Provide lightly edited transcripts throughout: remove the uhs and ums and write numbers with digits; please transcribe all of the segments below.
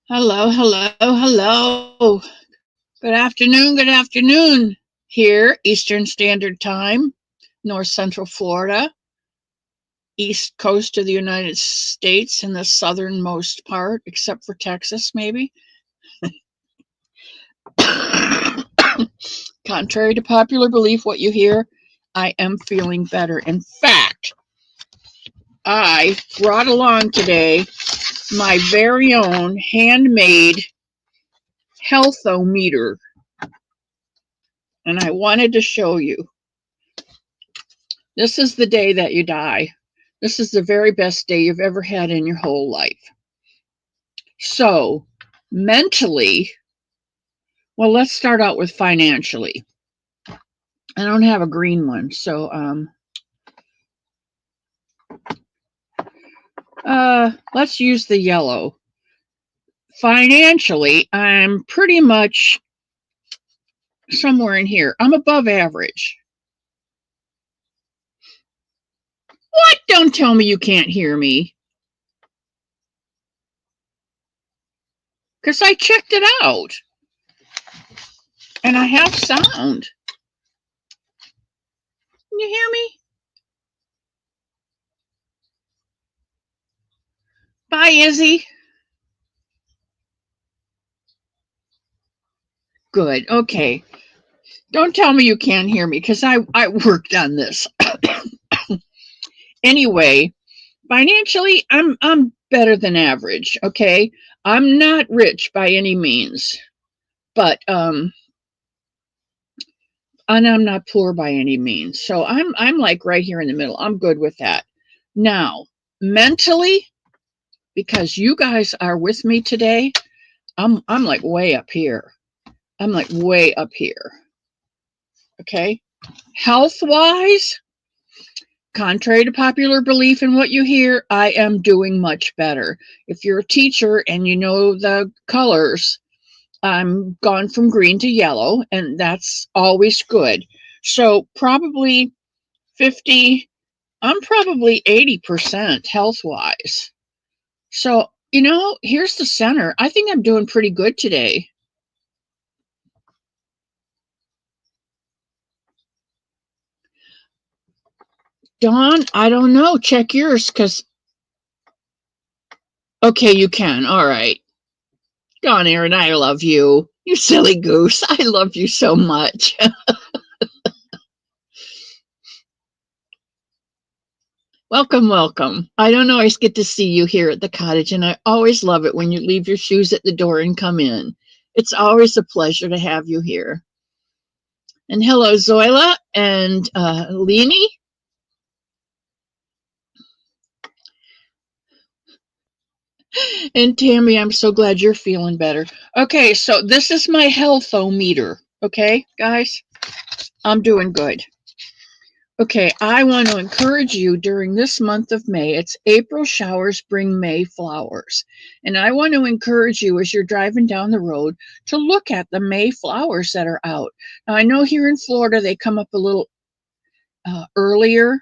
Hello, hello, hello. Good afternoon. Here, Eastern Standard Time, North Central Florida, East Coast of the United States, in the southernmost part, except for Texas, maybe. Contrary to popular belief, what you hear, I am feeling better. In fact, I brought along today my very own handmade healthometer, and I wanted to show you. This is the day that you die. This is the very best day you've ever had in your whole life. So, mentally, well, let's start out with financially. I don't have a green one, so let's use the yellow. Financially, I'm pretty much somewhere in here. I'm above average. What? Don't tell me you can't hear me. Because I checked it out. And I have sound. Can you hear me? Bye, Izzy. Good. Okay. Don't tell me you can't hear me because I worked on this. Anyway, financially, I'm better than average. Okay, I'm not rich by any means, but and I'm not poor by any means. So I'm like right here in the middle. I'm good with that. Now, mentally, because you guys are with me today, I'm like way up here. I'm like way up here. Okay, health wise, contrary to popular belief and what you hear, I am doing much better. If you're a teacher and you know the colors, I'm gone from green to yellow, and that's always good. So probably 50, I'm probably 80% health wise. So, here's the center. I think I'm doing pretty good today. Dawn, I don't know. Check yours because, okay, you can. All right. Dawn, Aaron, I love you. You silly goose. I love you so much. Welcome, welcome. I don't always get to see you here at the cottage, and I always love it when you leave your shoes at the door and come in. It's always a pleasure to have you here. And hello, Zoila and Leni. And Tammy, I'm so glad you're feeling better. Okay, so this is my healthometer. Okay, guys, I'm doing good. Okay, I want to encourage you during this month of May. It's April showers bring May flowers. And I want to encourage you as you're driving down the road to look at the May flowers that are out. Now, I know here in Florida they come up a little earlier,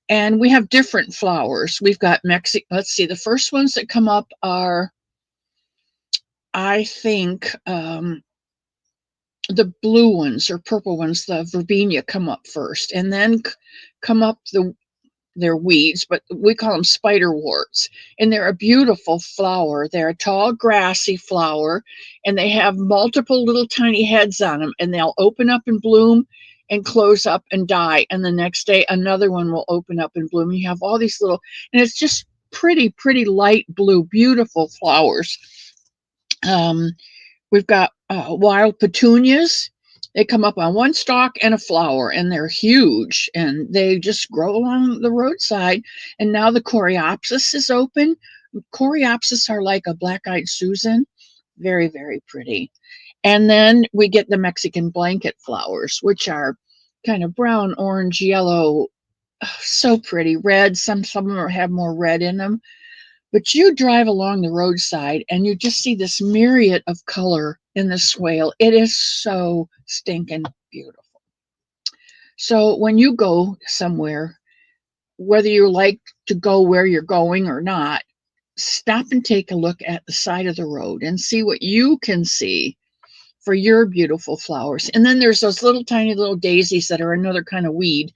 and we have different flowers. We've got let's see, the first ones that come up are, I think, the blue ones or purple ones, the verbena come up first, and then come up they're weeds, but we call them spiderworts. And they're a beautiful flower. They're a tall, grassy flower, and they have multiple little tiny heads on them, and they'll open up and bloom and close up and die. And the next day, another one will open up and bloom. You have all these little, and it's just pretty, pretty light blue, beautiful flowers. Um, We've got wild petunias. They come up on one stalk and a flower, and they're huge, and they just grow along the roadside. And now the coreopsis is open. Coreopsis are like a black-eyed Susan, very, very pretty. And then we get the Mexican blanket flowers, which are kind of brown, orange, yellow, so pretty. Red. Some of them have more red in them. But you drive along the roadside and you just see this myriad of color in the swale. It is so stinking beautiful. So when you go somewhere, whether you like to go where you're going or not, stop and take a look at the side of the road and see what you can see for your beautiful flowers. And then there's those little tiny little daisies that are another kind of weed.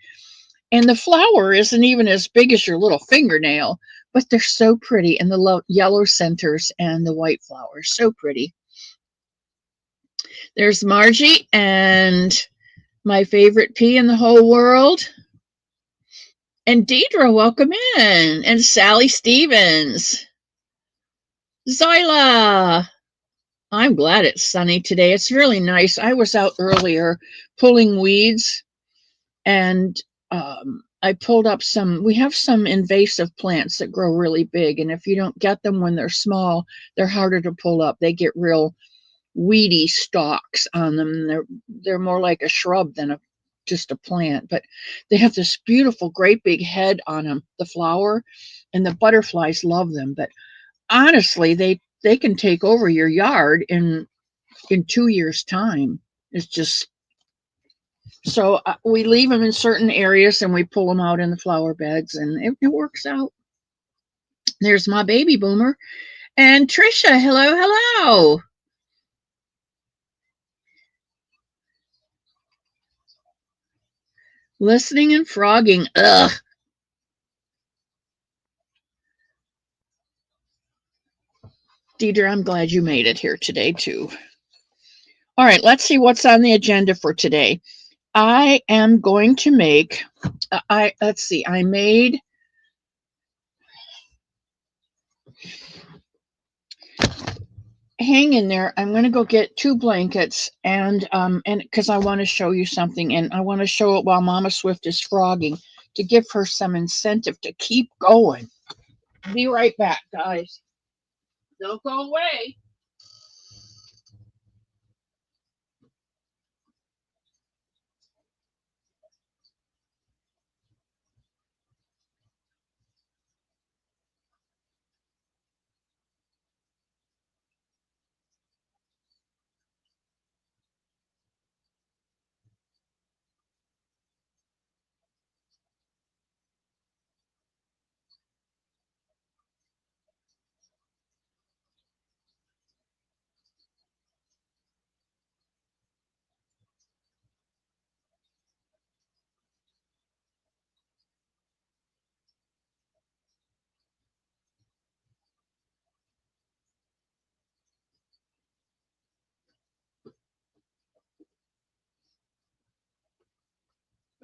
And the flower isn't even as big as your little fingernail, but they're so pretty. And the yellow centers and the white flowers, so pretty. There's Margie and my favorite pea in the whole world. And Deidre, welcome in. And Sally Stevens. Zyla. I'm glad it's sunny today. It's really nice. I was out earlier pulling weeds, and I pulled up we have some invasive plants that grow really big. And if you don't get them when they're small, they're harder to pull up. They get real weedy stalks on them. They're more like a shrub than just a plant, but they have this beautiful, great big head on them, the flower, and the butterflies love them. But honestly, they can take over your yard in 2 years' time. It's just so we leave them in certain areas and we pull them out in the flower beds, and it works out. There's my baby boomer and Trisha. Hello, hello. Listening and frogging. Ugh. Deidre, I'm glad you made it here today too. All right, let's see what's on the agenda for today. I am going to make, let's see, I made hang in there. I'm going to go get 2 blankets and because I want to show you something, and I want to show it while Mama Swift is frogging to give her some incentive to keep going. Be right back, guys. Don't go away.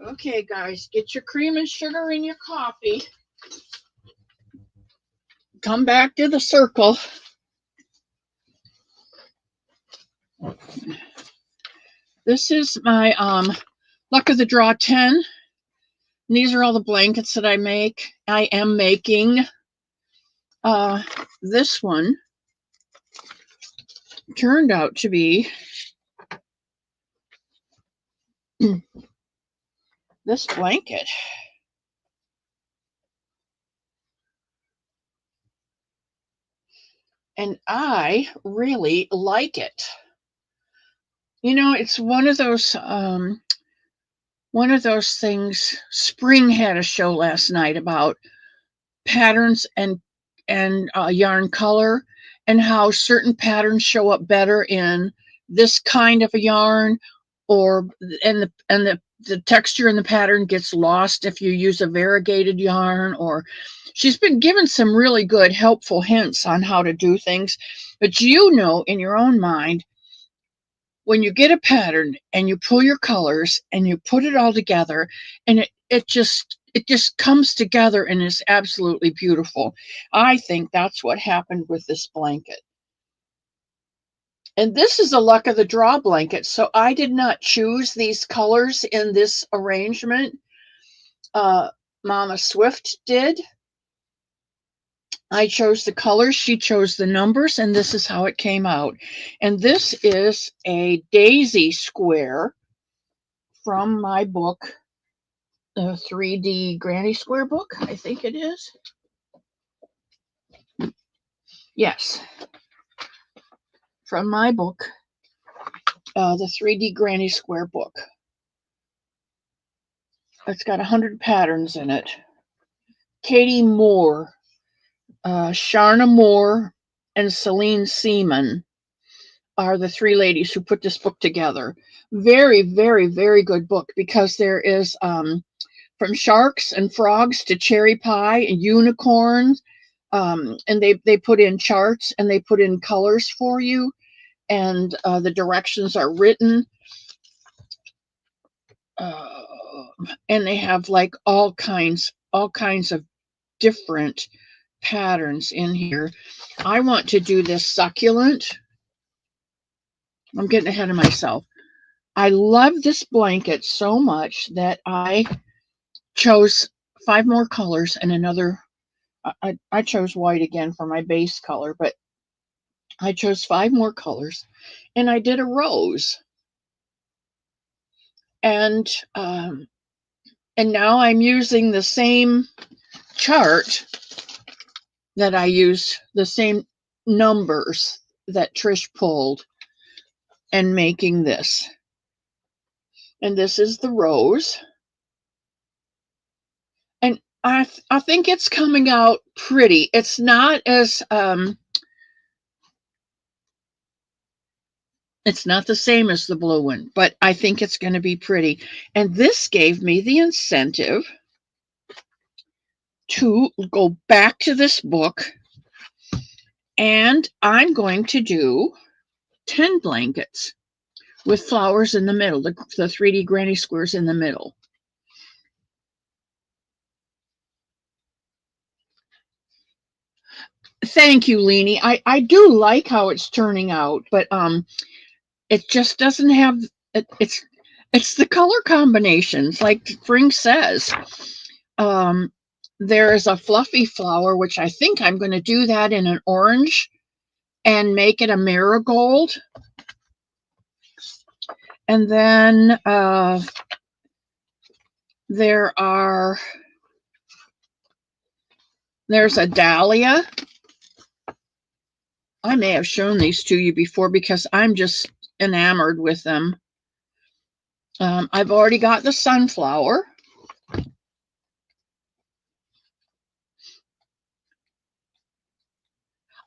Okay, guys, get your cream and sugar in your coffee. Come back to the circle. This is my luck of the draw 10. And these are all the blankets that I am making. This one turned out to be this blanket. And I really like it. You know, it's one of those things. Spring had a show last night about patterns and yarn color, and how certain patterns show up better in this kind of a yarn, or the texture in the pattern gets lost if you use a variegated yarn. Or she's been given some really good helpful hints on how to do things. But you know, in your own mind, when you get a pattern and you pull your colors and you put it all together, and it just comes together and is absolutely beautiful. I think that's what happened with this blanket. And this is a luck of the draw blanket. So I did not choose these colors in this arrangement. Mama Swift did. I chose the colors, she chose the numbers, and this is how it came out. And this is a daisy square from my book, the 3D Granny Square book, I think it is. Yes, from my book, the 3D Granny Square book. It's got 100 patterns in it. Katie Moore Sharna Moore and Celine Seaman are the three ladies who put this book together. Very, very, very good book, because there is from sharks and frogs to cherry pie and unicorns. And they put in charts and they put in colors for you, and the directions are written. And they have like all kinds of different patterns in here. I want to do this succulent. I'm getting ahead of myself. I love this blanket so much that I chose 5 more colors and another. I chose white again for my base color, but I chose 5 more colors, and I did a rose. And now I'm using the same chart that I used, the same numbers that Trish pulled, and making this. And this is the rose. And I think it's coming out pretty. It's not as it's not the same as the blue one, but I think it's going to be pretty. And this gave me the incentive to go back to this book, and I'm going to do 10 blankets with flowers in the middle, the 3D granny squares in the middle. Thank you, Leanie. I do like how it's turning out, but it just doesn't have it's the color combinations, like Spring says. There is a fluffy flower, which I think I'm going to do that in an orange and make it a marigold. And then there's a dahlia. I may have shown these to you before because I'm just enamored with them. I've already got the sunflower.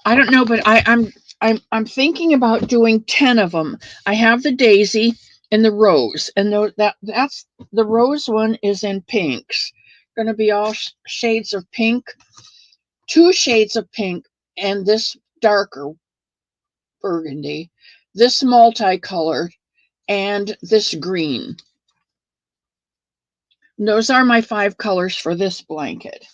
I don't know, but I'm thinking about doing 10 of them. I have the daisy and the rose, and that's the rose one is in pinks. Going to be all shades of pink, 2 shades of pink, and this darker burgundy, this multicolored, and this green. Those are my 5 colors for this blanket.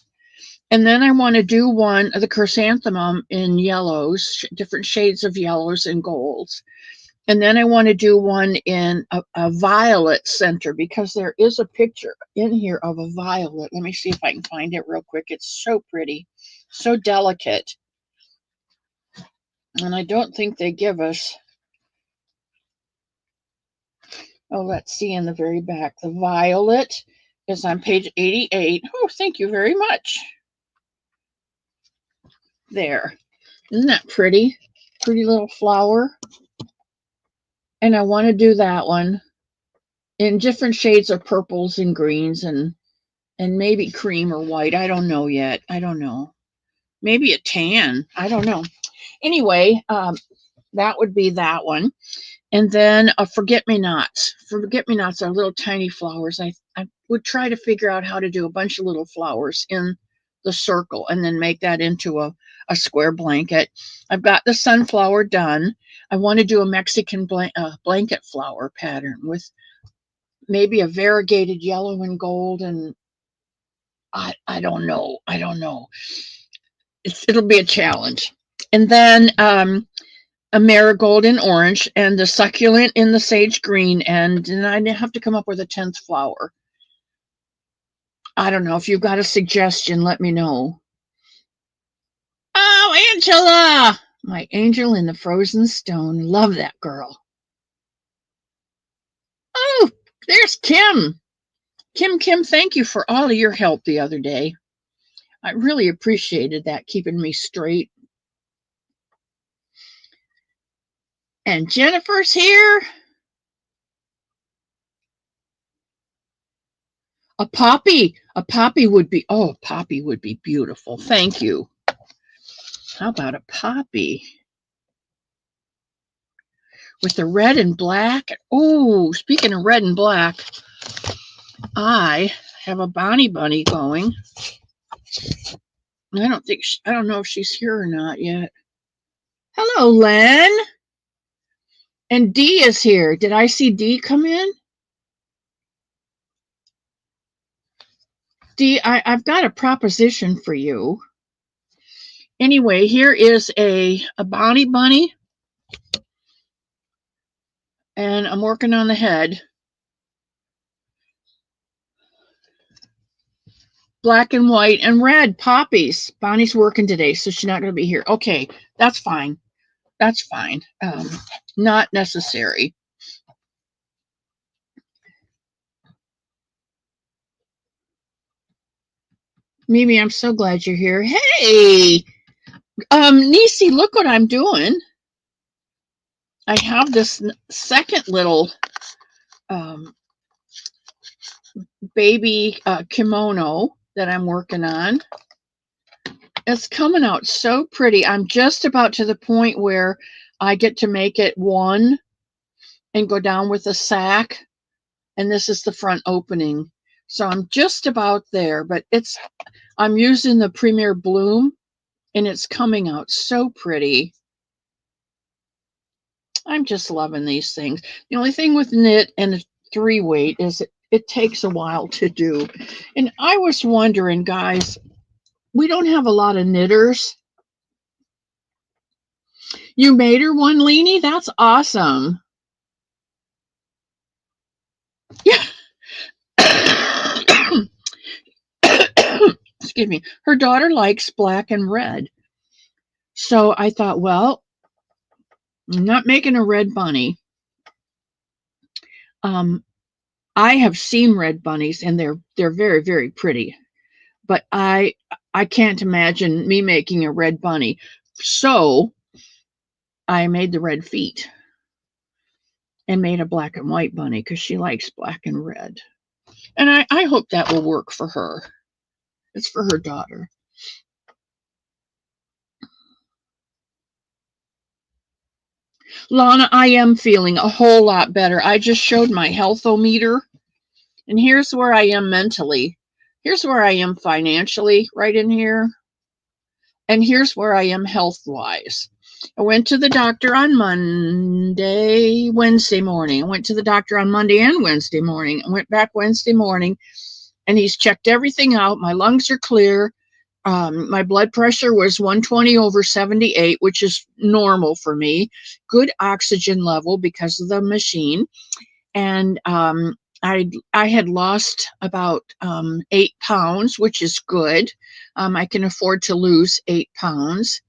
And then I want to do one of the chrysanthemum in yellows, different shades of yellows and golds. And then I want to do one in a violet center, because there is a picture in here of a violet. Let me see if I can find it real quick. It's so pretty, so delicate. And I don't think they give us. Oh, let's see in the very back. The violet is on page 88. Oh, thank you very much. There. Isn't that pretty? Pretty little flower. And I want to do that one in different shades of purples and greens and maybe cream or white. I don't know yet. I don't know. Maybe a tan. I don't know. Anyway, that would be that one. And then forget-me-nots. Forget-me-nots are little tiny flowers. I would try to figure out how to do a bunch of little flowers in the circle and then make that into a square blanket. I've got the sunflower done. I want to do a Mexican blanket flower pattern with maybe a variegated yellow and gold, and I don't know. I don't know. It'll be a challenge. And then a marigold in orange, and the succulent in the sage green, and I have to come up with a 10th flower. I don't know. If you've got a suggestion, let me know. Oh, Angela! My angel in the frozen stone. Love that girl. Oh, there's Kim. Kim, thank you for all of your help the other day. I really appreciated that, keeping me straight. And Jennifer's here. A poppy would be, oh, a poppy would be beautiful. Thank you. How about a poppy with the red and black? Oh, speaking of red and black, I have a Bonnie Bunny going. I don't know if she's here or not yet. Hello, Len. And Dee is here. Did I see Dee come in? Dee, I've got a proposition for you. Anyway, here is a Bonnie Bunny. And I'm working on the head. Black and white and red poppies. Bonnie's working today, so she's not going to be here. Okay, that's fine. That's fine. Not necessary. Mimi, I'm so glad you're here. Hey, Nisi, look what I'm doing. I have this second little baby kimono that I'm working on. It's coming out so pretty. I'm just about to the point where I get to make it one and go down with a sack. And this is the front opening. So I'm just about there, but I'm using the Premier Bloom and it's coming out so pretty. I'm just loving these things. The only thing with knit and a 3-weight is it takes a while to do. And I was wondering, guys, we don't have a lot of knitters. You made her one, Leanie? That's awesome. Yeah. Excuse me. Her daughter likes black and red. So I thought, well, I'm not making a red bunny. I have seen red bunnies and they're very, very pretty. But I can't imagine me making a red bunny. So I made the red feet and made a black and white bunny because she likes black and red. And I hope that will work for her. It's for her daughter. Lana, I am feeling a whole lot better. I just showed my health-o-meter, and here's where I am mentally. Here's where I am financially, right in here. And here's where I am health-wise. I went to the doctor on Wednesday morning. I went to the doctor on Monday and Wednesday morning. I went back Wednesday morning, and he's checked everything out. My lungs are clear. My blood pressure was 120/78, which is normal for me. Good oxygen level because of the machine. And I had lost about 8 pounds, which is good. I can afford to lose 8 pounds.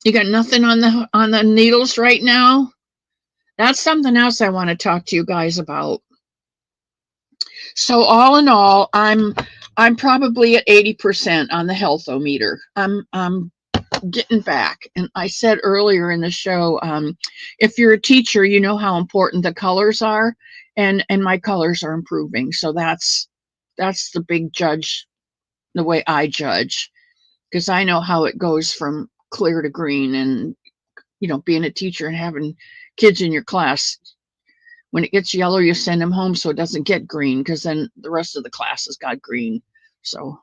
You got nothing on the needles right now? That's something else I want to talk to you guys about. So all in all, I'm probably at 80% on the health-o-meter. I'm getting back. And I said earlier in the show, if you're a teacher, you know how important the colors are, and my colors are improving. So that's the big judge, the way I judge, because I know how it goes from clear to green. And being a teacher and having kids in your class, when it gets yellow, you send them home so it doesn't get green, because then the rest of the class has got green. So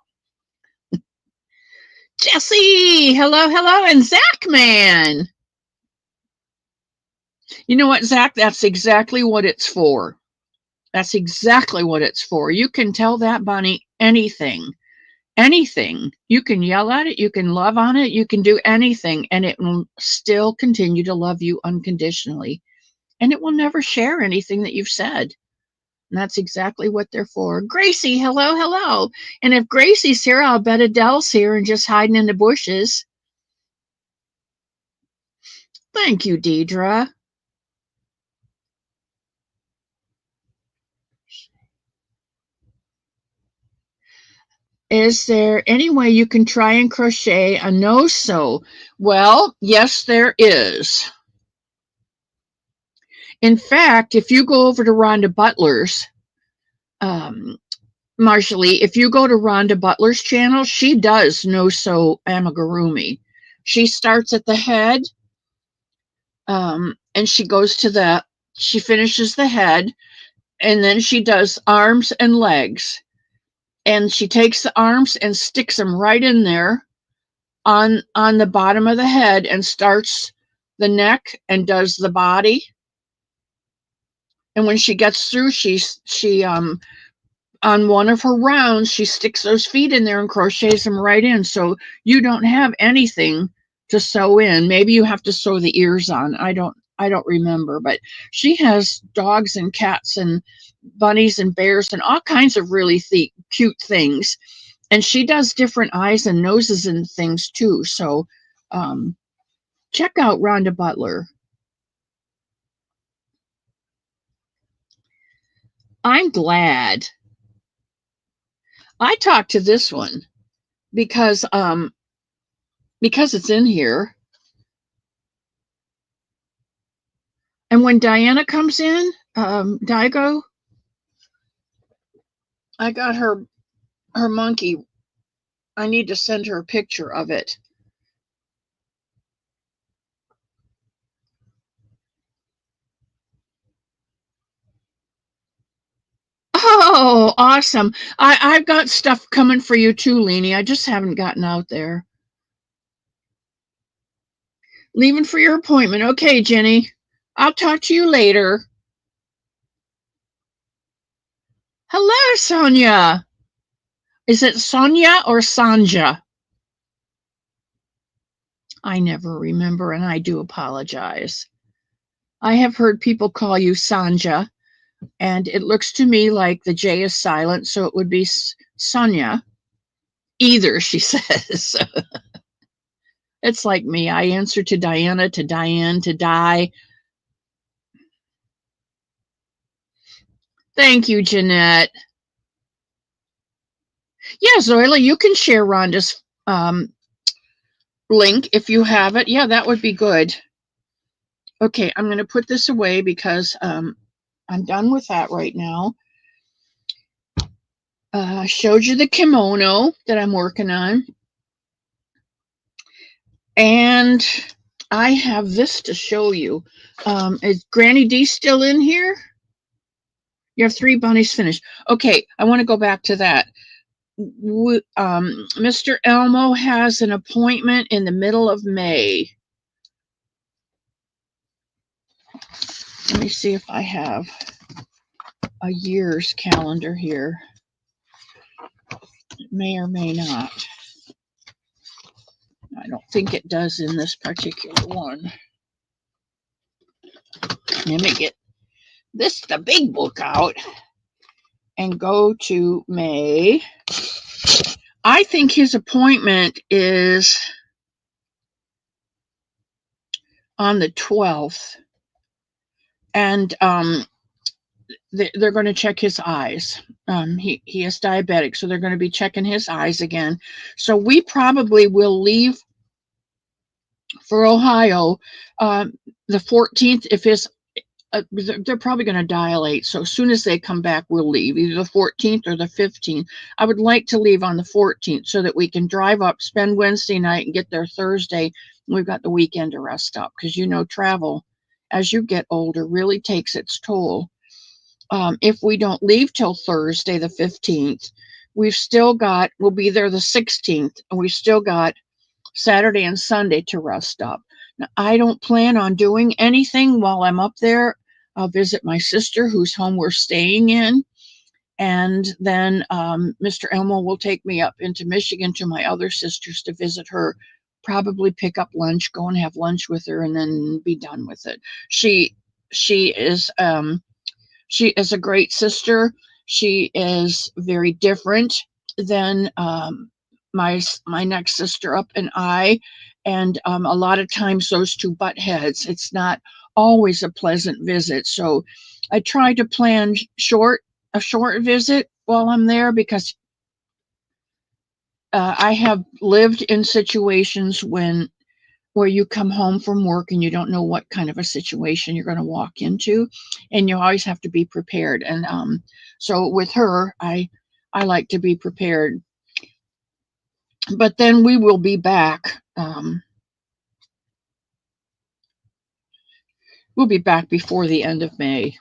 Jesse, hello, and Zach, man. You know what, Zach? That's exactly what it's for. That's exactly what it's for. You can tell that bunny anything. Anything. You can yell at it, you can love on it, you can do anything, and it will still continue to love you unconditionally. And it will never share anything that you've said. And that's exactly what they're for. Gracie, hello. And if Gracie's here, I'll bet Adele's here and just hiding in the bushes. Thank you, Deidre. Is there any way you can try and crochet a no-sew? Well, yes, there is. In fact, if you go over to Rhonda Butler's Marshally, if you go to Rhonda Butler's channel, she does no so amigurumi. She starts at the head, and she goes to she finishes the head, and then she does arms and legs. And she takes the arms and sticks them right in there on the bottom of the head and starts the neck and does the body. And when she gets through, she on one of her rounds, she sticks those feet in there and crochets them right in. So you don't have anything to sew in. Maybe you have to sew the ears on. I don't remember, but she has dogs and cats and bunnies and bears and all kinds of really cute things. And she does different eyes and noses and things too. So check out Rhonda Butler. I'm glad I talked to this one because it's in here. And when Diana comes in, Daigo, I got her monkey. I need to send her a picture of it. Oh, awesome. I've got stuff coming for you too, Leanie. I just haven't gotten out there. Leaving for your appointment. Okay, Jenny. I'll talk to you later. Hello, Sonia. Is it Sonia or Sanja? I never remember, and I do apologize. I have heard people call you Sanja, and it looks to me like the J is silent, so it would be Sonia. Either, she says. It's like me. I answer to Diana, to Diane, to Di. Thank you, Jeanette. Yeah, Zoila, you can share Rhonda's link if you have it. Yeah, that would be good. Okay, I'm going to put this away because I'm done with that right now. I showed you the kimono that I'm working on. And I have this to show you. Is Granny D still in here? You have 3 bunnies finished. Okay, I want to go back to that. Mr. Elmo has an appointment in the middle of May. Let me see if I have a year's calendar here. It may or may not. I don't think it does in this particular one. Let me get the big book out and go to May. I think his appointment is on the 12th. And they're going to check his eyes. He is diabetic, so they're going to be checking his eyes again. So we probably will leave for Ohio the 14th. If his they're probably going to dilate. So as soon as they come back, we'll leave either the 14th or the 15th. I would like to leave on the 14th so that we can drive up, spend Wednesday night, and get there Thursday. We've got the weekend to rest up because, travel as you get older really takes its toll. If we don't leave till Thursday, the 15th, we'll be there the 16th, and we've still got Saturday and Sunday to rest up. Now, I don't plan on doing anything while I'm up there. I'll visit my sister whose home we're staying in. And then Mr. Elmo will take me up into Michigan to my other sisters to visit her, probably pick up lunch, go and have lunch with her, and then be done with it. She is a great sister. She is very different than my next sister up and I. And a lot of times those two butt heads. It's not always a pleasant visit. So I try to plan a short visit while I'm there because I have lived in situations where you come home from work and you don't know what kind of a situation you're going to walk into, and you always have to be prepared. And so with her, I I like to be prepared. But then we will be back. We'll be back before the end of May.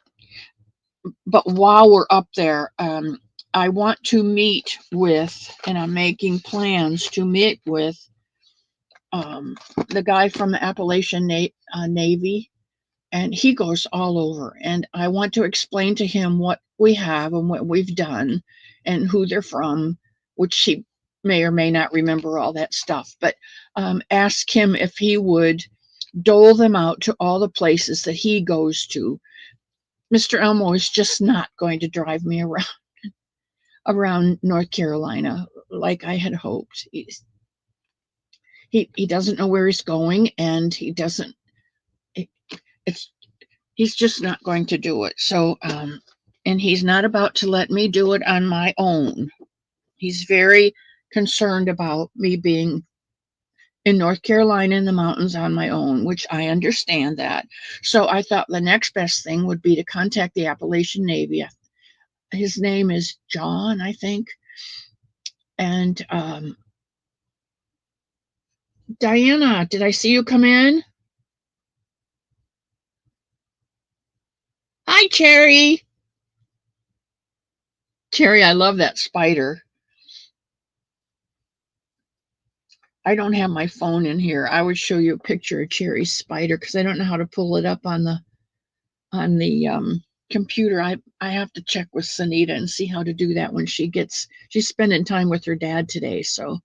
But while we're up there, I want to meet with, and I'm making plans to meet with the guy from the Appalachian Navy, and he goes all over. And I want to explain to him what we have and what we've done and who they're from, which he may or may not remember all that stuff. But ask him if he would dole them out to all the places that he goes to. Mr. Elmo is just not going to drive me around North Carolina like I had hoped. He doesn't know where he's going, and he doesn't. He's just not going to do it. So, and he's not about to let me do it on my own. He's very concerned about me being in North Carolina in the mountains on my own, which I understand that. So I thought the next best thing would be to contact the Appalachian Navy. His name is John, I think. And Diana, did I see you come in? Hi, Cherry. Cherry, I love that spider. I don't have my phone in here. I would show you a picture of Cherry's spider because I don't know how to pull it up on the computer. I have to check with Sanita and see how to do that when she's spending time with her dad today. So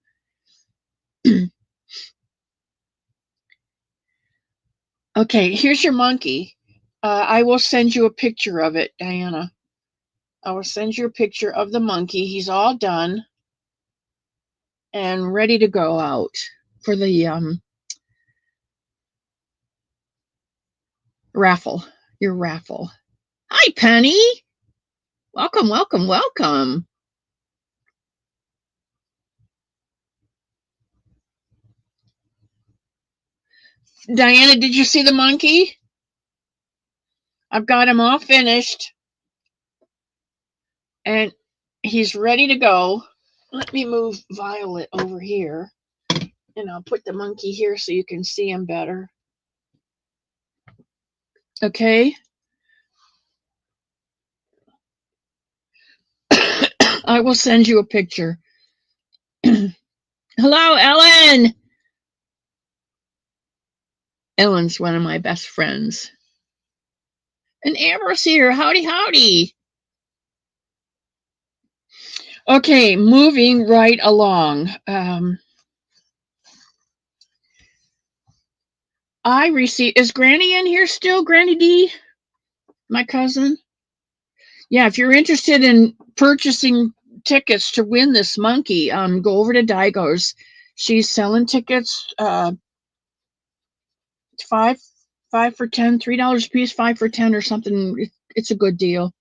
okay, here's your monkey. I will send you a picture of it, Diana. I will send you a picture of the monkey. He's all done and ready to go out for the raffle. Your raffle. Hi, Penny. Welcome, welcome, welcome. Diana, did you see the monkey? I've got him all finished. And he's ready to go. Let me move Violet over here. And I'll put the monkey here so you can see him better. Okay. I will send you a picture. Hello, Ellen. Ellen's one of my best friends. And Amber's here. Howdy, howdy. Okay, moving right along. I received, is Granny in here still? Granny D, my cousin? Yeah, if you're interested in purchasing tickets to win this monkey, go over to Daigo's. She's selling tickets, five for $10, $3 a piece, 5 for 10 or something. It's a good deal.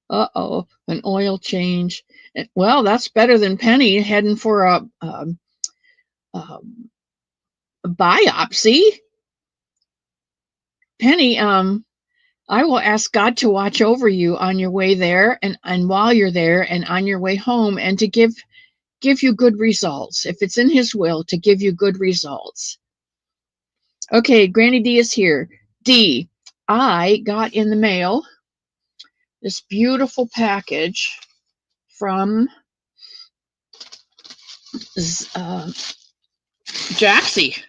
Uh-oh, an oil change. Well, that's better than Penny heading for a biopsy. Penny, I will ask God to watch over you on your way there and while you're there and on your way home, and to give you good results. If it's in his will, to give you good results. Okay, Granny D is here. D, I got in the mail this beautiful package from Jaxie,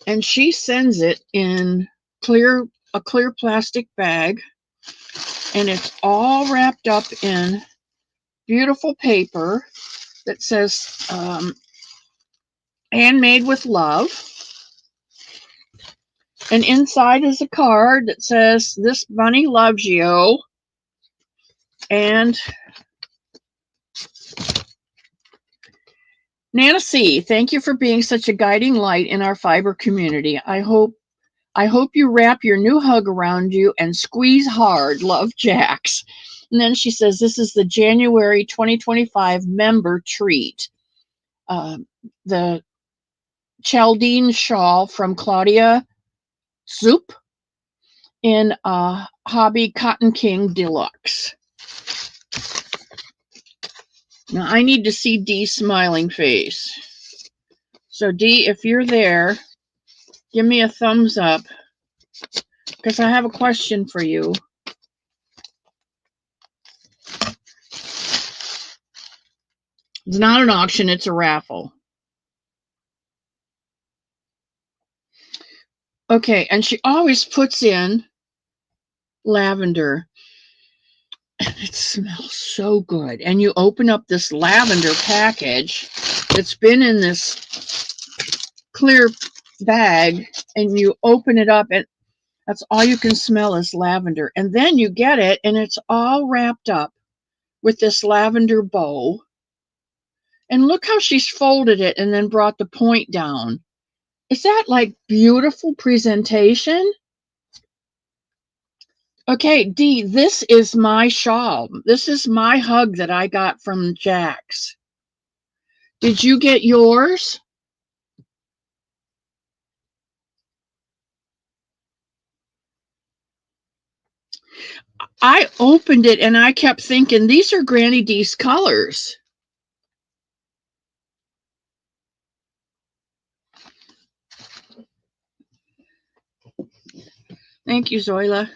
and she sends it in a clear plastic bag, and it's all wrapped up in beautiful paper that says handmade with love. And inside is a card that says, "This bunny loves you." And Nana C, thank you for being such a guiding light in our fiber community. I hope you wrap your new hug around you and squeeze hard. Love, Jax. And then she says, this is the January 2025 member treat. The Chaldean shawl from Claudia Zoop in Hobby Cotton King Deluxe. Now I need to see Dee's smiling face. So Dee, if you're there, give me a thumbs up because I have a question for you. It's not an auction, it's a raffle. Okay, and she always puts in lavender. It smells so good. And you open up this lavender package that's been in this clear bag, and you open it up, and that's all you can smell is lavender. And then you get it, and it's all wrapped up with this lavender bow. And look how she's folded it and then brought the point down. Is that like beautiful presentation? Okay, Dee, this is my shawl. This is my hug that I got from Jax. Did you get yours? I opened it and I kept thinking, these are Granny Dee's colors. Thank you, Zoila.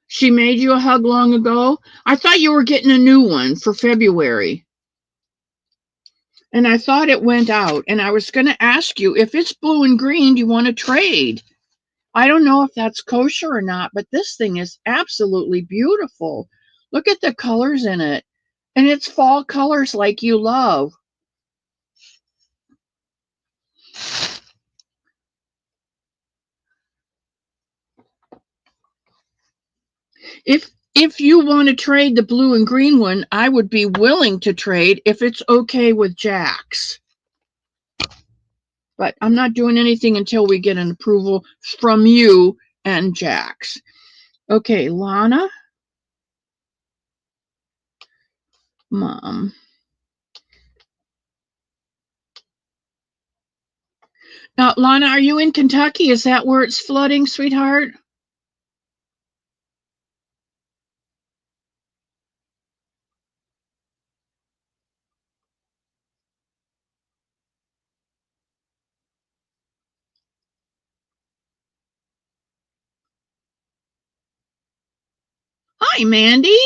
She made you a hug long ago? I thought you were getting a new one for February. And I thought it went out. And I was going to ask you, if it's blue and green, do you want to trade? I don't know if that's kosher or not, but this thing is absolutely beautiful. Look at the colors in it. And it's fall colors like you love. If you want to trade the blue and green one, I would be willing to trade if it's okay with Jax. But I'm not doing anything until we get an approval from you and Jax. Okay, Lana. Mom. Now, Lana, are you in Kentucky? Is that where it's flooding, sweetheart? Hi, Mandy.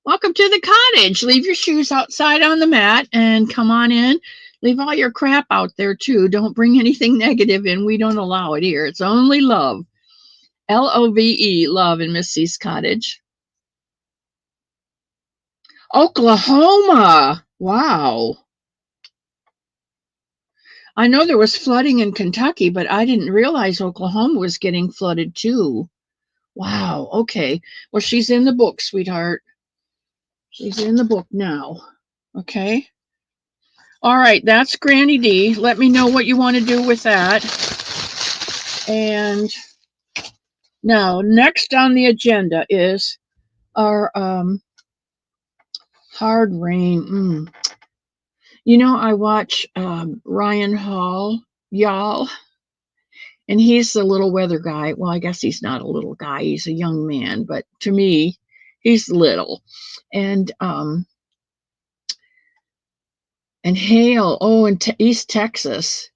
Welcome to the cottage. Leave your shoes outside on the mat and come on in. Leave all your crap out there, too. Don't bring anything negative in. We don't allow it here. It's only love. Love, love in Miss C's cottage. Oklahoma. Wow. I know there was flooding in Kentucky, but I didn't realize Oklahoma was getting flooded too. Wow. Okay. Well, she's in the book, sweetheart. She's in the book now. Okay. All right. That's Granny Dee. Let me know what you want to do with that. And now, next on the agenda is our hard rain. You know, I watch Ryan Hall, y'all, and he's the little weather guy. Well, I guess he's not a little guy. He's a young man, but to me, he's little. And hail, in East Texas.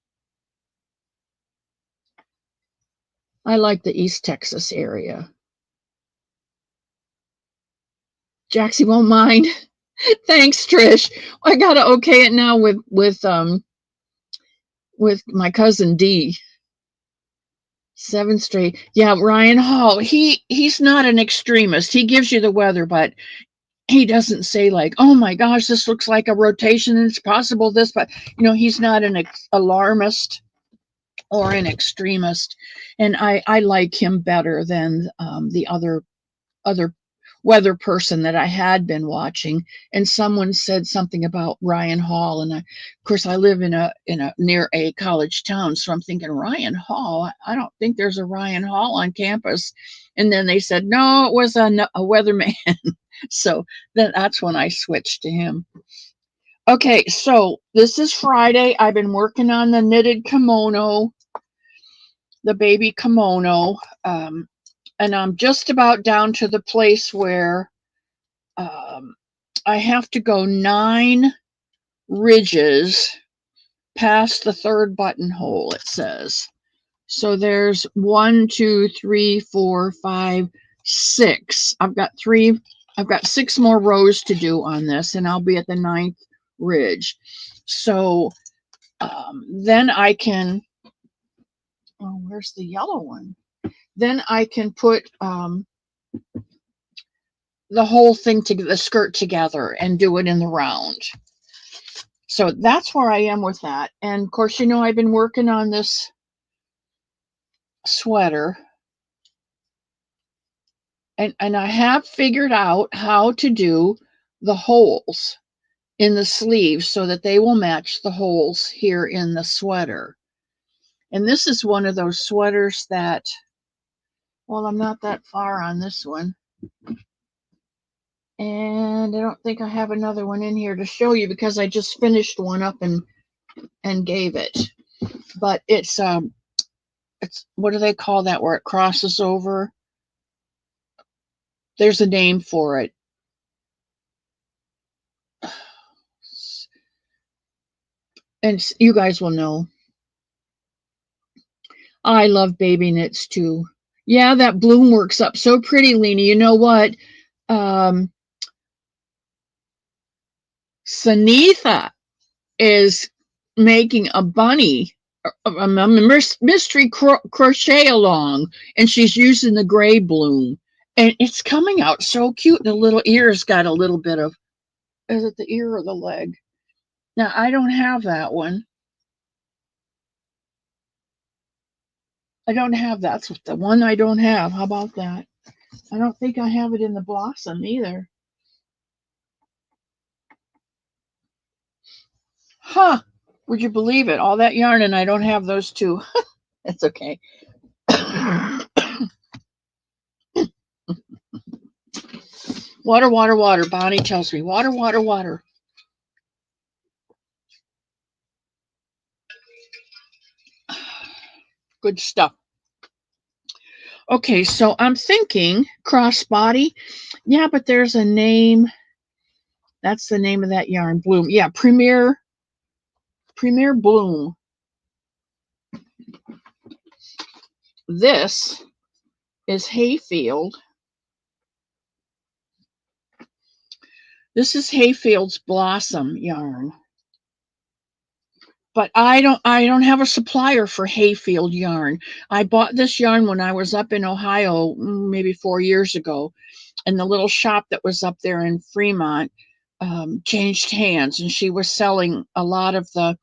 I like the East Texas area. Jaxie won't mind. Thanks, Trish. I gotta okay it now with my cousin Dee. 7 straight. Yeah, Ryan Hall. He's not an extremist. He gives you the weather, but he doesn't say like, oh my gosh, this looks like a rotation and it's possible this, but he's not an alarmist or an extremist. And I like him better than the other weather person that I had been watching. And someone said something about Ryan Hall, and of course I live in a near a college town, so I'm thinking Ryan Hall. I don't think there's a Ryan Hall on campus. And then they said no, it was a weatherman. So that's when I switched to him. Okay, so this is Friday. I've been working on the knitted kimono, the baby kimono, and I'm just about down to the place where um, I have to go 9 ridges past the third buttonhole, it says. So there's 1, 2, 3, 4, 5, 6. I've got 6 more rows to do on this, and I'll be at the 9th ridge. So then I can, oh, where's the yellow one? Then I can put the whole thing to the skirt together and do it in the round. So that's where I am with that. And of course, you know, I've been working on this sweater, and I have figured out how to do the holes in the sleeves so that they will match the holes here in the sweater. And this is one of those sweaters that, well, I'm not that far on this one. And I don't think I have another one in here to show you because I just finished one up and gave it. But it's what do they call that where it crosses over? There's a name for it. And you guys will know. I love baby knits too. Yeah, that bloom works up so pretty, Lena. You know what? Sanitha is making a bunny, a mystery crochet along, and she's using the gray bloom. And it's coming out so cute. The little ear's got a little bit of, is it the ear or the leg? Now, I don't have that one. I don't have that's the one I don't have. How about that? I don't think I have it in the blossom either. Huh. Would you believe it? All that yarn and I don't have those two. It's okay. Water, water, water. Bonnie tells me water, water, water. Good stuff. Okay, so I'm thinking crossbody. Yeah, but there's a name. That's the name of that yarn. Bloom. Yeah, Premier Bloom. This is Hayfield. This is Hayfield's Blossom yarn. But I don't have a supplier for Hayfield yarn. I bought this yarn when I was up in Ohio maybe 4 years ago, and the little shop that was up there in Fremont changed hands, and she was selling a lot of the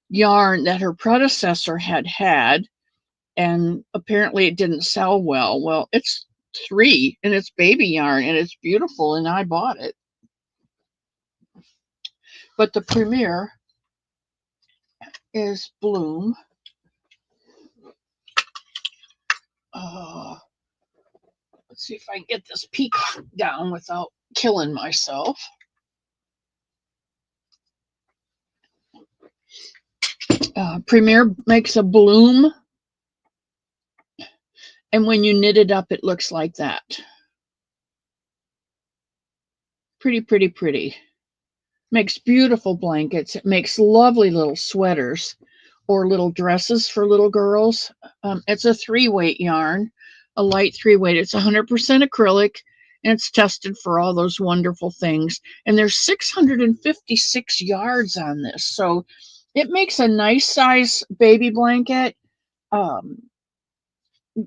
yarn that her predecessor had, and apparently it didn't sell well. Well, it's 3 and it's baby yarn and it's beautiful, and I bought it. But the Premier is Bloom. Let's see if I can get this peacock down without killing myself. Premier makes a bloom, and when you knit it up, it looks like that. Pretty, pretty, pretty. Makes beautiful blankets. It makes lovely little sweaters or little dresses for little girls. It's a 3-weight yarn, a light 3-weight. It's 100% acrylic, and it's tested for all those wonderful things. And there's 656 yards on this, so it makes a nice size baby blanket.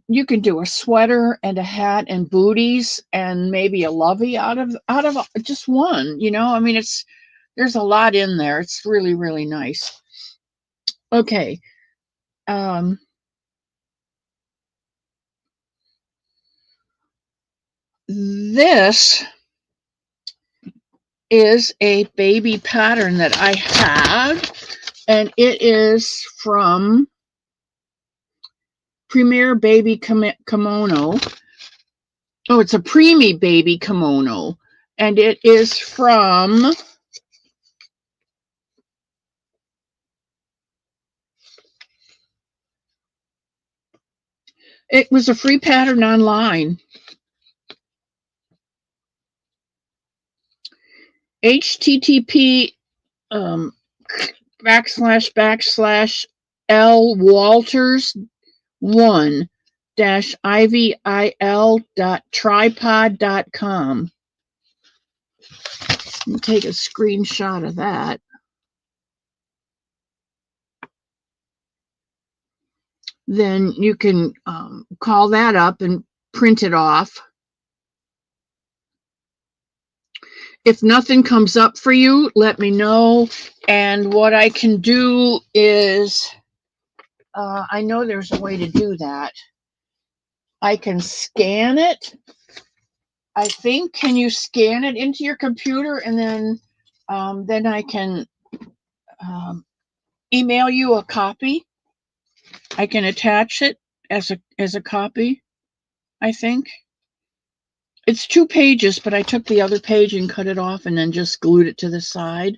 You can do a sweater and a hat and booties and maybe a lovey out of just one. You know, I mean, there's a lot in there. It's really, really nice. Okay. This is a baby pattern that I have, and it is from Premier Baby Kimono. Oh, it's a preemie baby kimono, and it is from It was a free pattern online. HTTP / L Walters 1 ivil.tripod.com. Take a screenshot of that. Then you can call that up and print it off. If nothing comes up for you, let me know. And what I can do is, I know there's a way to do that. I can scan it. I think, can you scan it into your computer, and then I can email you a copy. I can attach it as a copy, I think. It's 2 pages, but I took the other page and cut it off and then just glued it to the side.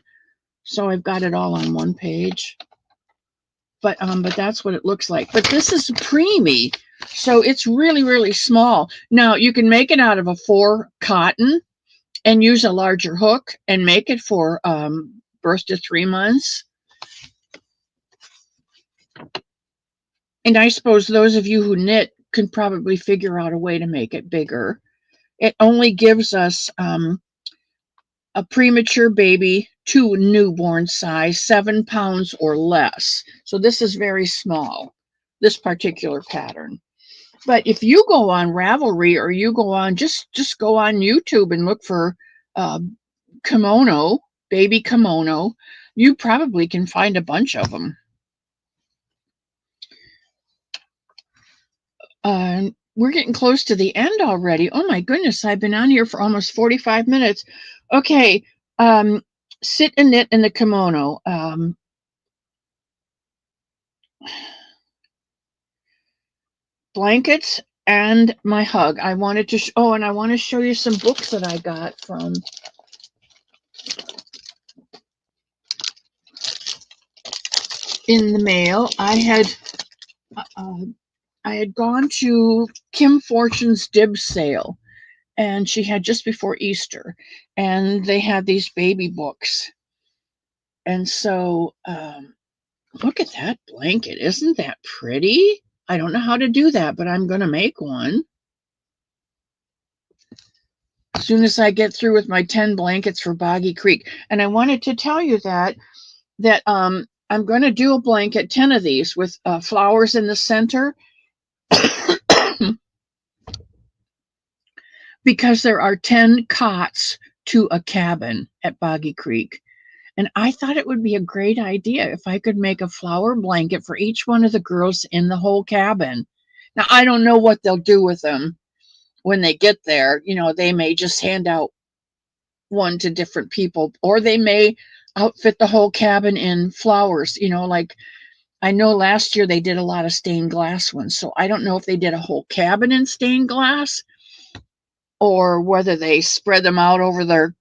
So I've got it all on 1 page. But that's what it looks like. But this is preemie, so it's really, really small. Now, you can make it out of a 4 cotton and use a larger hook and make it for birth to 3 months. And I suppose those of you who knit can probably figure out a way to make it bigger. It only gives us a premature baby to newborn size, 7 pounds or less. So this is very small, this particular pattern. But if you go on Ravelry, or you go on, just go on YouTube and look for kimono, baby kimono, you probably can find a bunch of them. We're getting close to the end already. Oh my goodness, I've been on here for almost 45 minutes. Okay, sit and knit in the kimono. Blankets and my hug. I wanted to, and I want to show you some books that I got from in the mail. I had gone to Kim Fortune's Dibs sale, and she had just before Easter, and they had these baby books. And so, look at that blanket. Isn't that pretty? I don't know how to do that, but I'm going to make one. As soon as I get through with my 10 blankets for Boggy Creek. And I wanted to tell you that I'm going to do a blanket, 10 of these with flowers in the center. Because there are 10 cots to a cabin at Boggy Creek. And I thought it would be a great idea if I could make a flower blanket for each one of the girls in the whole cabin. Now, I don't know what they'll do with them when they get there. You know, they may just hand out one to different people, or they may outfit the whole cabin in flowers. You know, like I know last year they did a lot of stained glass ones. So I don't know if they did a whole cabin in stained glass, or whether they spread them out over their,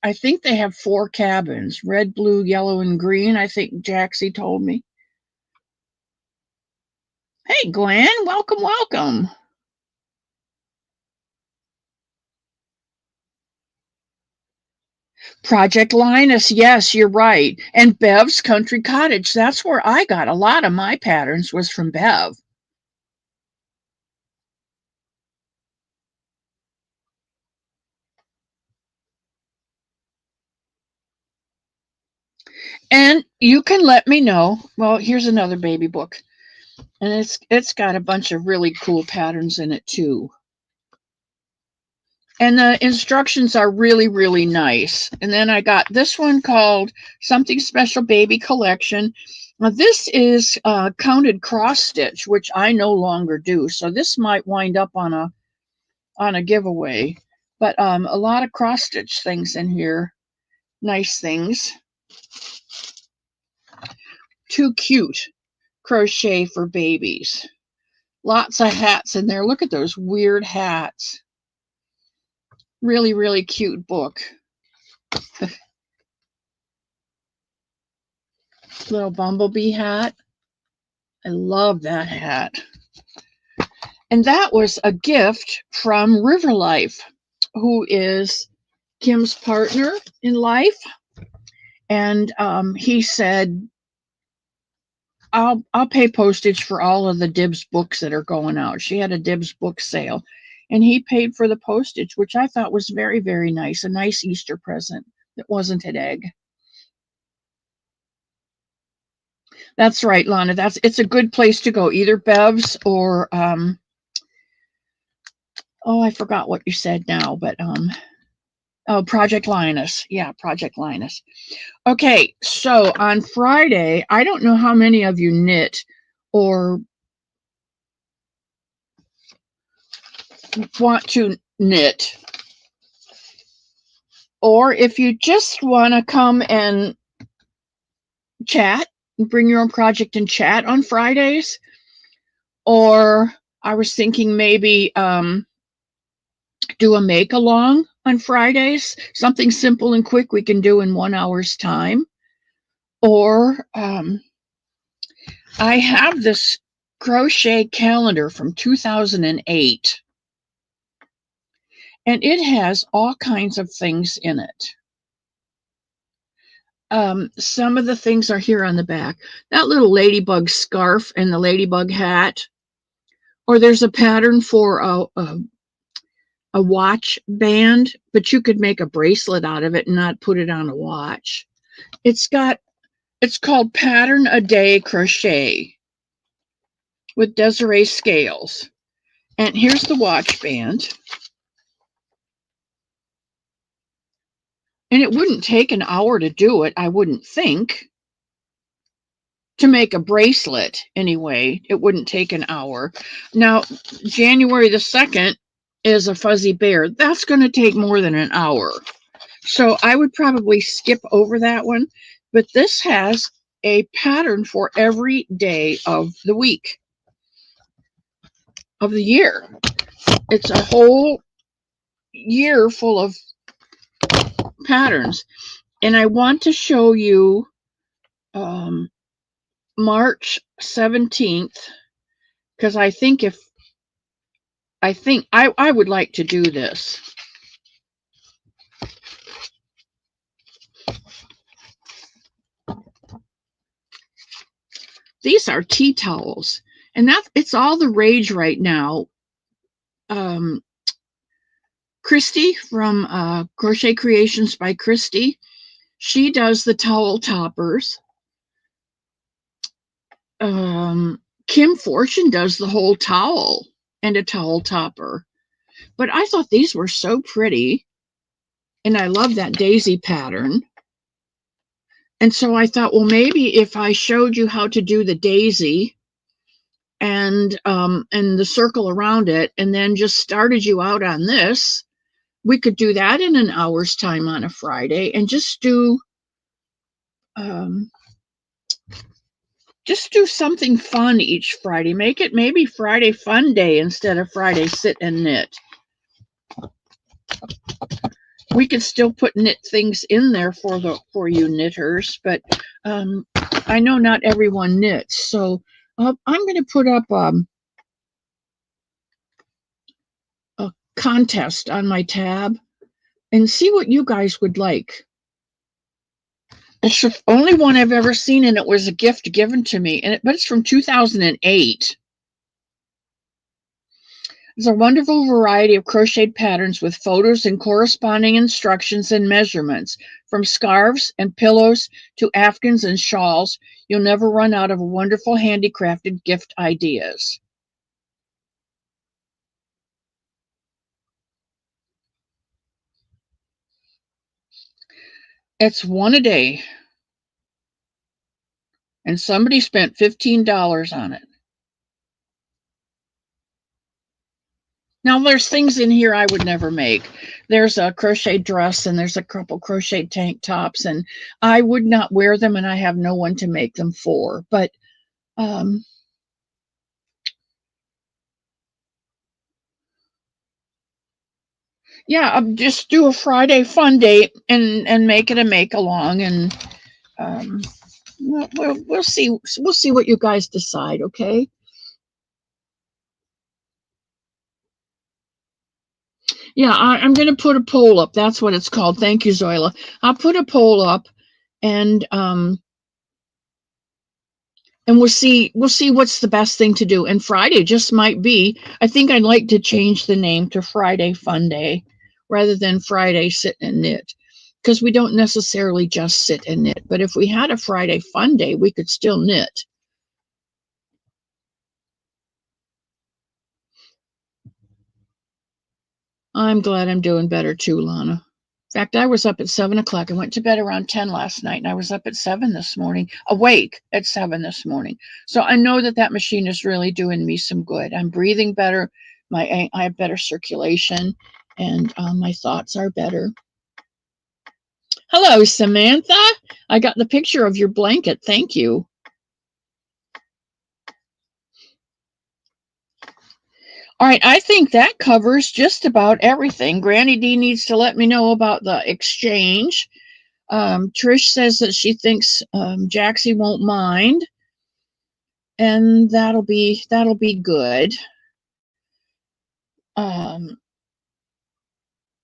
I think they have 4 cabins, red, blue, yellow, and green. I think Jaxie told me. Hey, Glenn, welcome, welcome. Project Linus, yes, you're right. And Bev's Country Cottage, that's where I got a lot of my patterns, was from Bev. And you can let me know. Well, here's another baby book. And it's got a bunch of really cool patterns in it too. And the instructions are really, really nice. And then I got this one called Something Special Baby Collection. Now, this is counted cross stitch, which I no longer do. So this might wind up on a giveaway. But a lot of cross stitch things in here. Nice things. Too cute. Crochet for babies. Lots of hats in there. Look at those weird hats. Really, really cute book. Little bumblebee hat. I love that hat. And that was a gift from River Life, who is Kim's partner in life. And he said, I'll pay postage for all of the Dibs books that are going out. She had a Dibs book sale, and he paid for the postage, which I thought was very, very nice. A nice Easter present that wasn't an egg. That's right, Lana. It's a good place to go, either Bev's or oh, I forgot what you said now, but oh, Project Linus. Yeah, Project Linus. Okay, so on Friday, I don't know how many of you knit or want to knit, or if you just want to come and chat, bring your own project and chat on Fridays, or I was thinking maybe do a make along on Fridays, something simple and quick we can do in 1 hour's time. Or I have this crochet calendar from 2008, and it has all kinds of things in it. Some of the things are here on the back. That little ladybug scarf and the ladybug hat, or there's a pattern for a watch band, but you could make a bracelet out of it and not put it on a watch. It's called Pattern a Day Crochet with Desiree Scales. And here's the watch band. And it wouldn't take an hour to do it, I wouldn't think. To make a bracelet, anyway, it wouldn't take an hour. Now, January the 2nd is a fuzzy bear. That's going to take more than an hour. So I would probably skip over that one. But this has a pattern for every day of the week, of the year. It's a whole year full of patterns. And I want to show you March 17th, because I think I would like to do this. These are tea towels, and it's all the rage right now. Christy from Crochet Creations by Christy, she does the towel toppers. Kim Fortune does the whole towel and a towel topper. But I thought these were so pretty, and I love that daisy pattern. And so I thought, well, maybe if I showed you how to do the daisy and the circle around it, and then just started you out on this, we could do that in an hour's time on a Friday, and just do something fun each Friday. Make it maybe Friday Fun Day instead of Friday Sit and Knit. We could still put knit things in there for you knitters, but I know not everyone knits, so I'm going to put up a contest on my tab and see what you guys would like. It's the only one I've ever seen, and it was a gift given to me, but it's from 2008. It's a wonderful variety of crocheted patterns with photos and corresponding instructions and measurements. From scarves and pillows to afghans and shawls, you'll never run out of wonderful handicrafted gift ideas. It's one a day. And somebody spent $15 on it. Now, there's things in here I would never make. There's a crochet dress, and there's a couple crochet tank tops, and I would not wear them, and I have no one to make them for. But yeah, just do a Friday Fun Day and make it a make along, and we'll see what you guys decide. Okay. Yeah, I'm going to put a poll up. That's what it's called. Thank you, Zoila. I'll put a poll up, and we'll see what's the best thing to do. And Friday just might be. I think I'd like to change the name to Friday Fun Day rather than Friday Sit and Knit, because we don't necessarily just sit and knit. But if we had a Friday Fun Day, we could still knit. I'm glad I'm doing better too, Lana. In fact, I was up at 7 o'clock. I went to bed around 10 last night, and I was up at 7 this morning, awake at 7 this morning. So I know that that machine is really doing me some good. I'm breathing better. I have better circulation, and my thoughts are better. Hello, Samantha. I got the picture of your blanket. Thank you. All right, I think that covers just about everything. Granny D needs to let me know about the exchange. Trish says that she thinks Jaxie won't mind, and that'll be good.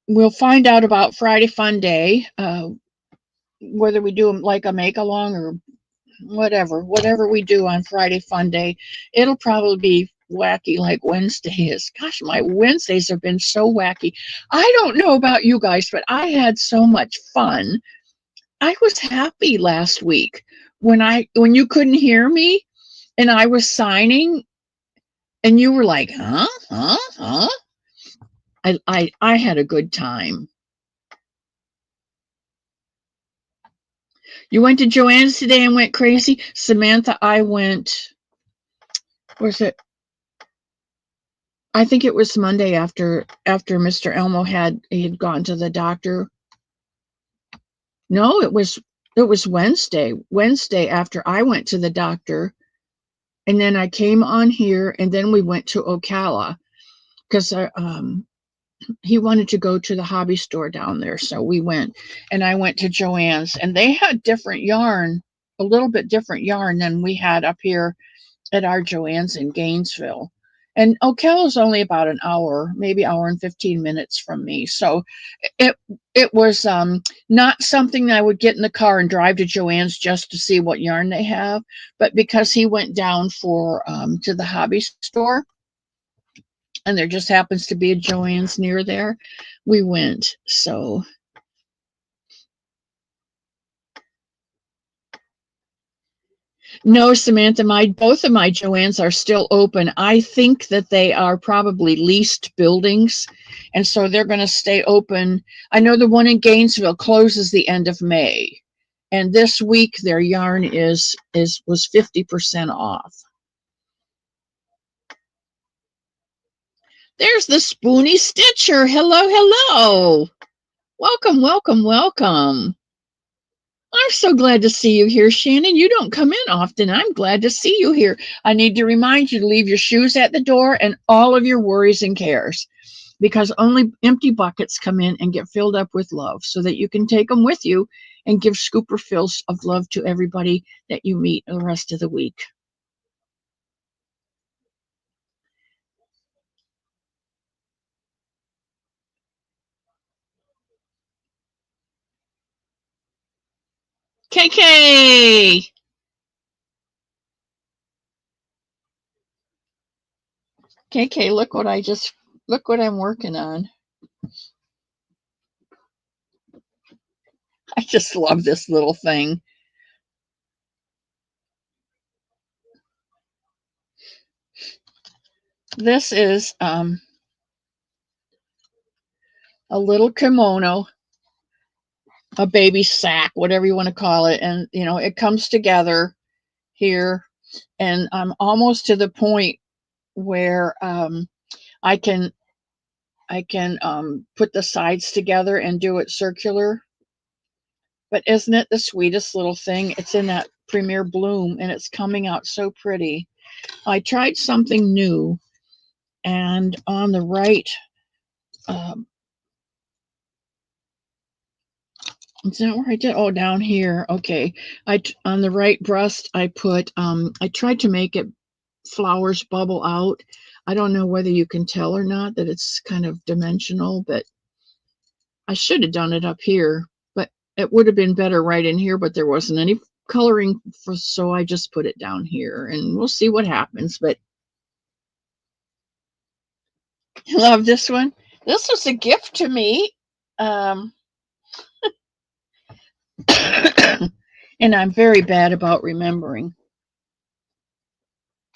We'll find out about Friday Fun Day, whether we do like a make along or whatever we do on Friday Fun Day. It'll probably be wacky like Wednesday is. Gosh, my Wednesdays have been so wacky. I don't know about you guys, but I had so much fun. I was happy last week when you couldn't hear me and I was signing and you were like, huh? I had a good time. You went to Joann's today and went crazy? Samantha, I went, where's it? I think it was Monday after Mr. Elmo had gone to the doctor. No, it was Wednesday. Wednesday after I went to the doctor, and then I came on here, and then we went to Ocala because he wanted to go to the hobby store down there, so we went, and I went to Joann's, and they had different yarn, a little bit different yarn than we had up here at our Joann's in Gainesville. And Ocala is only about an hour, maybe hour and 15 minutes from me. So it was not something I would get in the car and drive to Joann's just to see what yarn they have. But because he went down for to the hobby store, and there just happens to be a Joann's near there, we went. So no, Samantha, both of my Joann's are still open. I think that they are probably leased buildings, and so they're going to stay open. I know the one in Gainesville closes the end of May, and this week their yarn was 50% off. There's the Spoony Stitcher. Hello. Welcome. I'm so glad to see you here, Shannon. You don't come in often. I'm glad to see you here. I need to remind you to leave your shoes at the door and all of your worries and cares, because only empty buckets come in and get filled up with love so that you can take them with you and give scooper fills of love to everybody that you meet the rest of the week. KK! KK, look what I'm working on. I just love this little thing. This is a little kimono, a baby sack, whatever you want to call it. And, it comes together here. And I'm almost to the point where I can put the sides together and do it circular. But isn't it the sweetest little thing? It's in that Premier Bloom, and it's coming out so pretty. I tried something new, and on the right, is that where I did? Oh, down here. Okay. On the right breast, I put, I tried to make it flowers bubble out. I don't know whether you can tell or not that it's kind of dimensional, but I should have done it up here, but it would have been better right in here, but there wasn't any coloring for, so I just put it down here and we'll see what happens. But I love this one. This was a gift to me. And I'm very bad about remembering.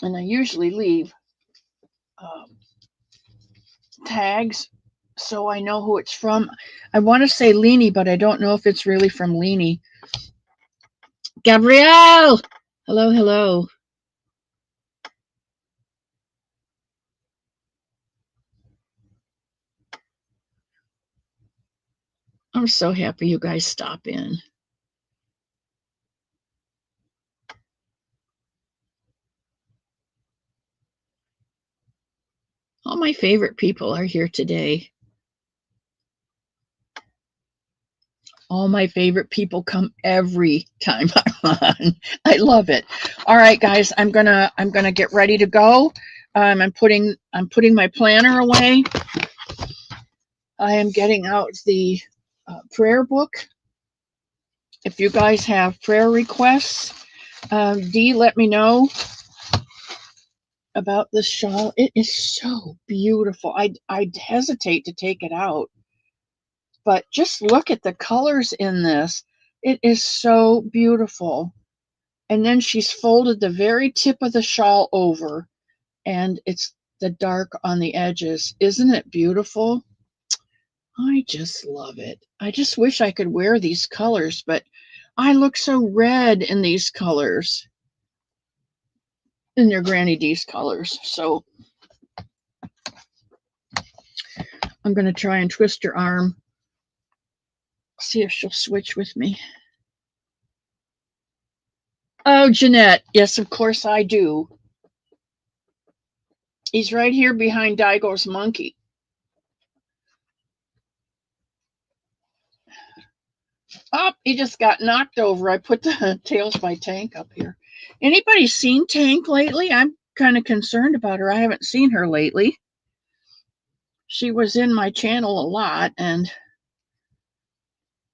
And I usually leave tags so I know who it's from. I want to say Leanie, but I don't know if it's really from Leanie. Gabrielle! Hello, hello. I'm so happy you guys stop in. All my favorite people are here today. All my favorite people come every time I'm on. I love it. All right, guys, I'm gonna get ready to go. I'm putting my planner away. I am getting out the prayer book. If you guys have prayer requests, Dee, let me know about this shawl. It is so beautiful. I'd hesitate to take it out, but just look at the colors in this. It is so beautiful. And then she's folded the very tip of the shawl over, and it's the dark on the edges. Isn't it beautiful? I just love it. I just wish I could wear these colors, but I look so red in these colors, in their Granny D's colors. So I'm going to try and twist her arm, see if she'll switch with me. Oh, Jeanette. Yes, of course I do. He's right here behind Daigo's monkey. Oh, he just got knocked over. I put the Tails by Tank up here. Anybody seen Tank lately? I'm kind of concerned about her. I haven't seen her lately. She was in my channel a lot, and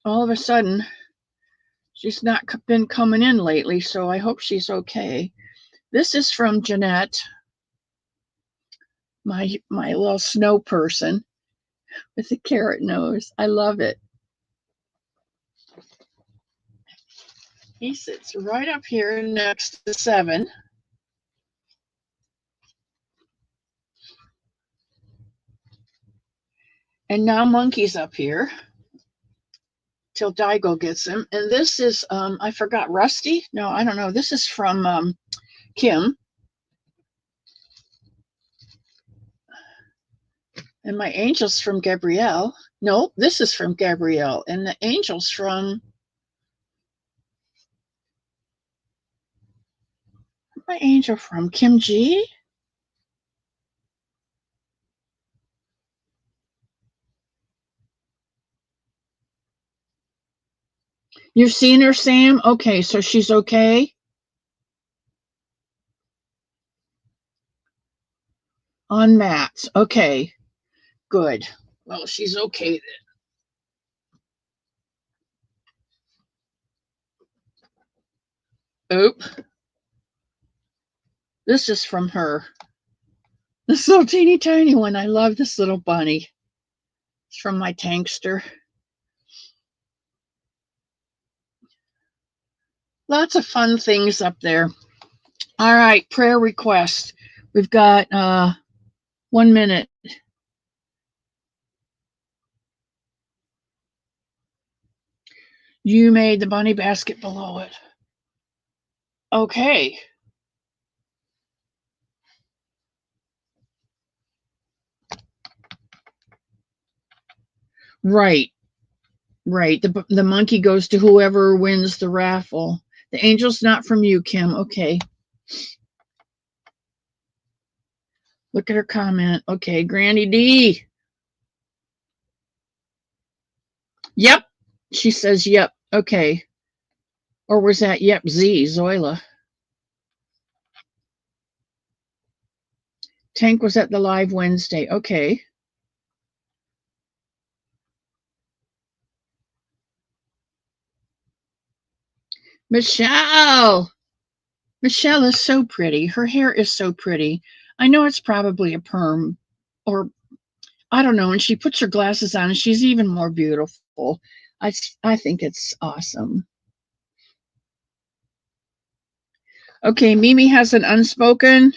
all of a sudden, she's not been coming in lately, so I hope she's okay. This is from Jeanette, my little snow person with the carrot nose. I love it. He sits right up here next to 7. And now Monkey's up here till Daigo gets him. And this is, I forgot, Rusty? No, I don't know. This is from Kim. And my angel's from Gabrielle. No, this is from Gabrielle. And the angel's from my angel from Kim G. You've seen her, Sam? Okay, so she's okay? On mats. Okay, good. Well, she's okay then. Oop. This is from her. This little teeny tiny one. I love this little bunny. It's from my Tankster. Lots of fun things up there. All right, prayer request. We've got 1 minute. You made the bunny basket below it. Okay. Right. Right. The monkey goes to whoever wins the raffle. The angel's not from you, Kim. Okay. Look at her comment. Okay, Granny D. Yep. She says yep. Okay. Or was that yep Z, Zoila? Tank was at the live Wednesday. Okay. Michelle! Michelle is so pretty. Her hair is so pretty. I know it's probably a perm, or I don't know. And she puts her glasses on and she's even more beautiful. I think it's awesome. Okay, Mimi has an unspoken.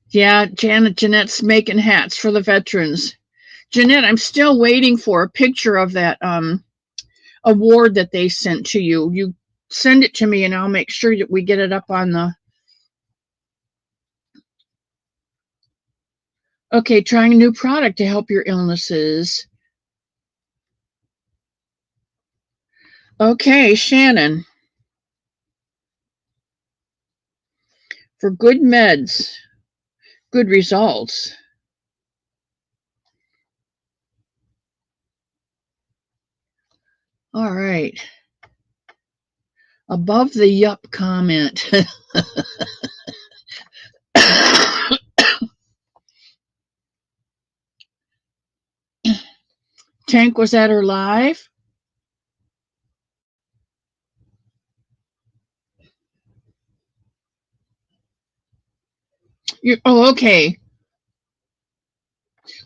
Yeah, Jeanette's making hats for the veterans. Jeanette, I'm still waiting for a picture of that award that they sent to you. You send it to me and I'll make sure that we get it up on the. Okay, trying a new product to help your illnesses. Okay, Shannon. For good meds, good results. All right. Above the yup comment. Tank was at her live. Oh, okay.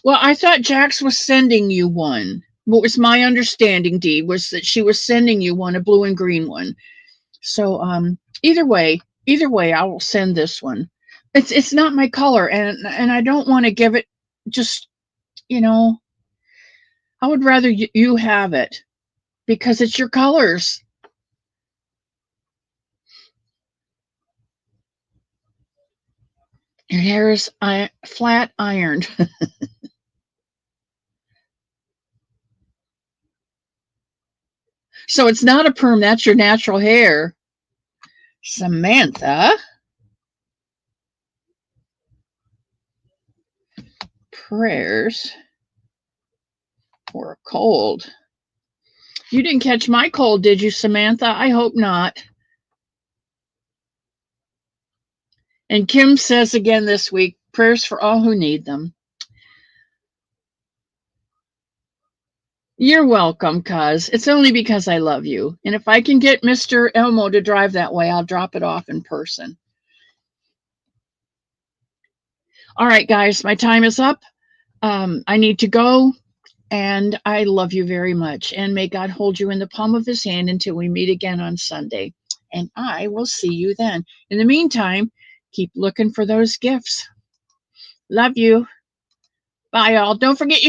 Well, I thought Jax was sending you one. What was my understanding, Dee, was that she was sending you one, a blue and green one. So either way, I will send this one. It's not my color, and I don't want to give it just, you know, I would rather you have it because it's your colors. Your hair is flat ironed. So it's not a perm, that's your natural hair. Samantha. Prayers for a cold. You didn't catch my cold, did you, Samantha? I hope not. And Kim says again this week, prayers for all who need them. You're welcome, cuz. It's only because I love you. And if I can get Mr. Elmo to drive that way, I'll drop it off in person. All right, guys, my time is up. I need to go. And I love you very much. And may God hold you in the palm of his hand until we meet again on Sunday. And I will see you then. In the meantime, keep looking for those gifts. Love you. Bye, all. Don't forget your